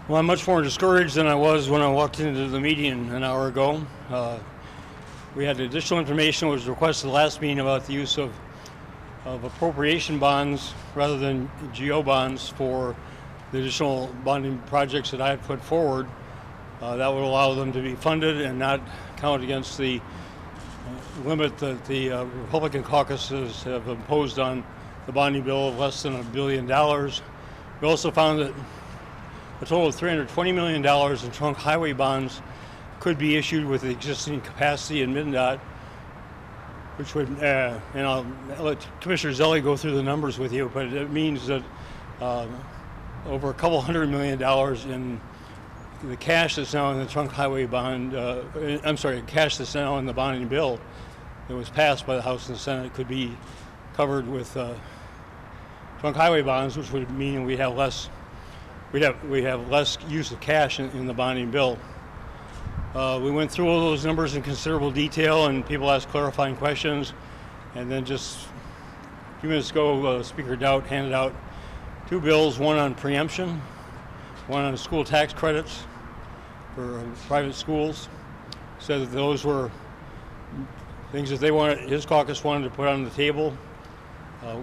Well, I'm much more discouraged than I was when I walked into the meeting an hour ago. We had additional information that was requested last meeting about the use of appropriation bonds rather than GO bonds for the additional bonding projects that I had put forward. That would allow them to be funded and not count against the limit that the Republican caucuses have imposed on the bonding bill of less than $1 billion. We also found that a total of $320 million in trunk highway bonds could be issued with the existing capacity in MnDOT, which would, and I'll let Commissioner Zelli go through the numbers with you, but it means that over a couple $100 million in the cash that's now in the trunk highway bond, cash that's now in the bonding bill that was passed by the House and the Senate could be covered with trunk highway bonds, which would mean we have less use of cash in the bonding bill. We went through all those numbers in considerable detail, and people asked clarifying questions. And then just a few minutes ago, Speaker Dowd handed out two bills, one on preemption, one on school tax credits for private schools. Said that those were things that his caucus wanted to put on the table.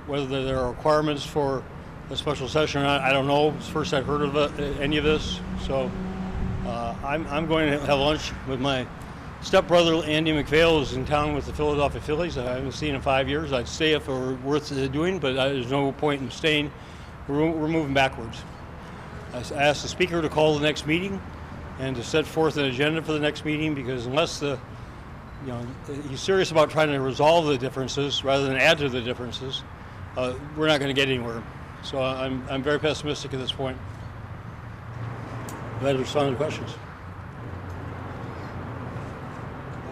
Whether there are requirements for a special session or not, I don't know. It's the first I've heard of any of this. So I'm going to have lunch with my stepbrother, Andy McPhail, who's in town with the Philadelphia Phillies. I haven't seen him in 5 years. I'd stay if it were worth doing, but there's no point in staying. We're moving backwards. I asked the Speaker to call the next meeting and to set forth an agenda for the next meeting, because unless he's serious about trying to resolve the differences rather than add to the differences, we're not going to get anywhere. So I'm very pessimistic at this point. Glad to respond to questions.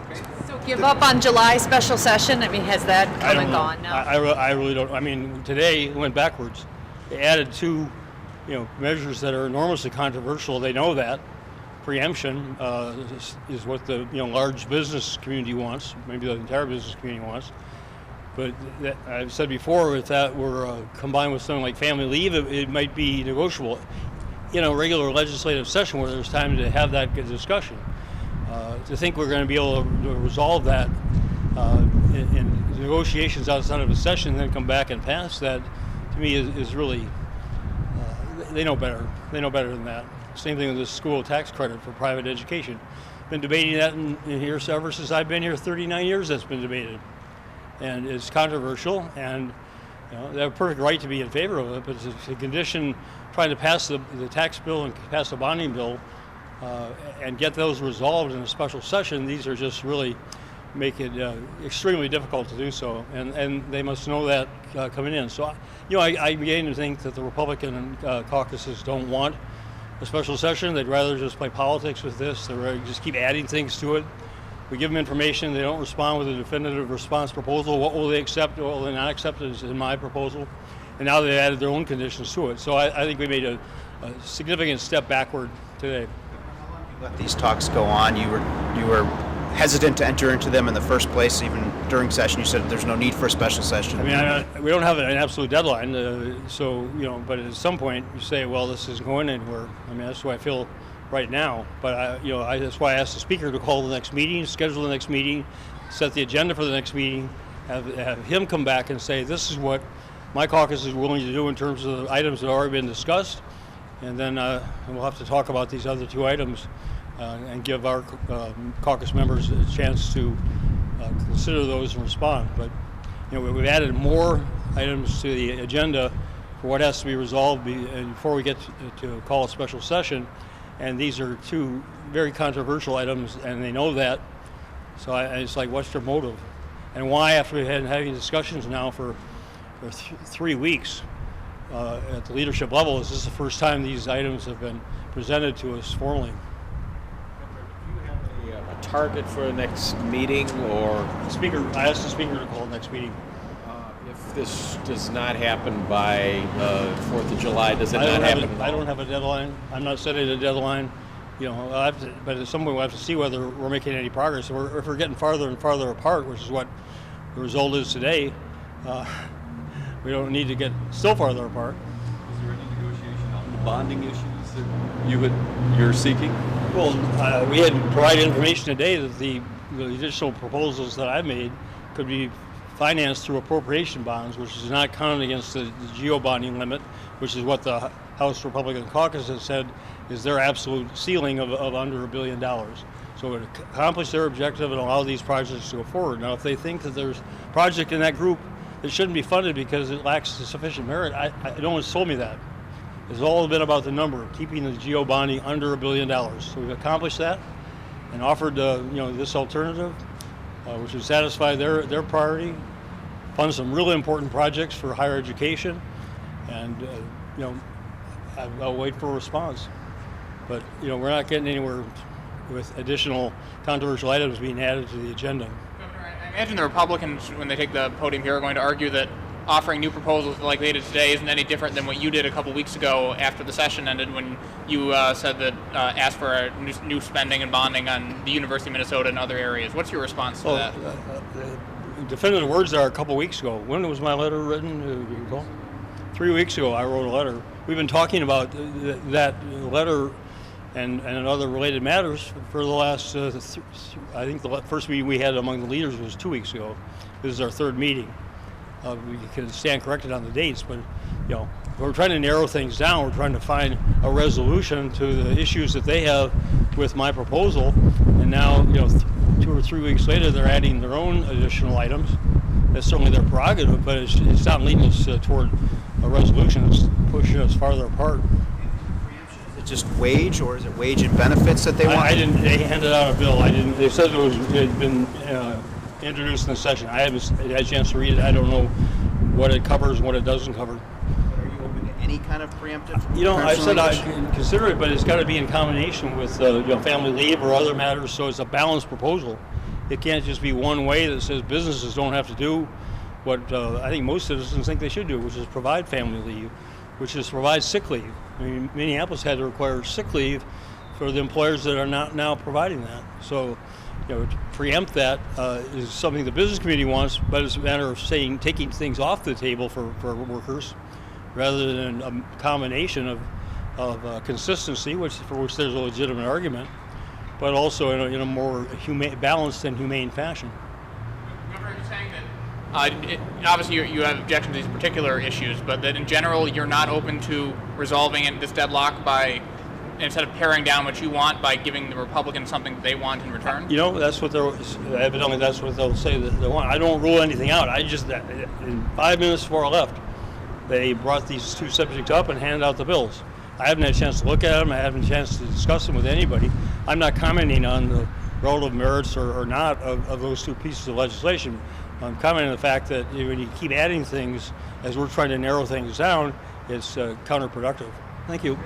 Okay. So give up on July special session? I mean, has that come and gone now? I really don't. I mean, today it went backwards. They added two, measures that are enormously controversial. They know that. Preemption is what the large business community wants, maybe the entire business community wants. But I've said before, if that were combined with something like family leave, it might be negotiable in a regular legislative session where there's time to have that good discussion. To think we're going to be able to resolve that in negotiations outside of a session and then come back and pass that, to me, is really, they know better. They know better than that. Same thing with the school tax credit for private education. Been debating that in here ever since I've been here. 39 years that's been debated. And it's controversial, and they have a perfect right to be in favor of it, but it's a condition trying to pass the tax bill and pass the bonding bill and get those resolved in a special session. These are just really make it extremely difficult to do so, and they must know that coming in. So, I begin to think that the Republican caucuses don't want a special session. They'd rather just play politics with this. They'd rather just keep adding things to it. We give them information. They don't respond with a definitive response proposal. What will they accept? What will they not accept is in my proposal. And now they added their own conditions to it. So I think we made a significant step backward today. How long did you let these talks go on? You were hesitant to enter into them in the first place. Even during session, you said there's no need for a special session. I mean, we don't have an absolute deadline. But at some point you say, well, this isn't going anywhere. I mean, that's what I feel right now. But that's why I asked the Speaker to call the next meeting, schedule the next meeting, set the agenda for the next meeting, have him come back and say, this is what my caucus is willing to do in terms of the items that have already been discussed, and then we'll have to talk about these other two items and give our caucus members a chance to consider those and respond. But we've added more items to the agenda for what has to be resolved before we get to call a special session. And these are two very controversial items, and they know that. So it's like, what's their motive? And why, after we've been having discussions now for 3 weeks at the leadership level, is this the first time these items have been presented to us formally? Do you have a target for the next meeting, or? I asked the Speaker to call the next meeting. If this does not happen by 4th of July, does it not happen? I don't have a deadline. I'm not setting a deadline. But at some point we'll have to see whether we're making any progress. If we're getting farther and farther apart, which is what the result is today, we don't need to get still farther apart. Is there any negotiation on the bonding issues? you're seeking? Well, we had provided information today that the additional proposals that I made could be financed through appropriation bonds, which is not counted against the geo-bonding limit, which is what the House Republican caucus has said is their absolute ceiling of under $1 billion. So it would accomplish their objective and allow these projects to go forward. Now, if they think that there's a project in that group that shouldn't be funded because it lacks sufficient merit, no one's told me that. It's all been about the number, keeping the geo-bonding under $1 billion. So we've accomplished that and offered this alternative, which would satisfy their priority, fund some really important projects for higher education, and I'll wait for a response. But we're not getting anywhere with additional controversial items being added to the agenda. Governor, I imagine the Republicans, when they take the podium here, are going to argue that offering new proposals like they did today isn't any different than what you did a couple weeks ago after the session ended, when you said that asked for a new spending and bonding on the University of Minnesota and other areas. What's your response to that? The definitive words are a couple weeks ago. When was my letter written? Do you recall? 3 weeks ago, I wrote a letter. We've been talking about that letter and other related matters for the last, I think the first meeting we had among the leaders was 2 weeks ago. This is our third meeting. We can stand corrected on the dates, but we're trying to narrow things down. We're trying to find a resolution to the issues that they have with my proposal. And now, 2 or 3 weeks later, they're adding their own additional items. That's certainly their prerogative, but it's not leading us toward a resolution. It's pushing us farther apart. Is it just wage, or is it wage and benefits that they want? I didn't. They handed out a bill. I didn't. They said it had been introduced in the session. I haven't had a chance to read it. I don't know what it covers and what it doesn't cover. But are you open to any kind of preemptive? I said I can consider it, but it's got to be in combination with family leave or other matters. So it's a balanced proposal. It can't just be one way that says businesses don't have to do what I think most citizens think they should do, which is provide family leave, which is provide sick leave. I mean, Minneapolis had to require sick leave for the employers that are not now providing that. So, to preempt that is something the business community wants, but it's a matter of taking things off the table for workers, rather than a combination of consistency, for which there's a legitimate argument, but also in a more balanced and humane fashion. Governor, you're saying that obviously you have objections to these particular issues, but that in general you're not open to resolving this deadlock by, instead of paring down what you want, by giving the Republicans something that they want in return? That's what evidently that's what they'll say that they want. I don't rule anything out. In 5 minutes before I left, they brought these two subjects up and handed out the bills. I haven't had a chance to look at them. I haven't had a chance to discuss them with anybody. I'm not commenting on the relative merits or not of those two pieces of legislation. I'm commenting on the fact that when you keep adding things as we're trying to narrow things down, it's counterproductive. Thank you.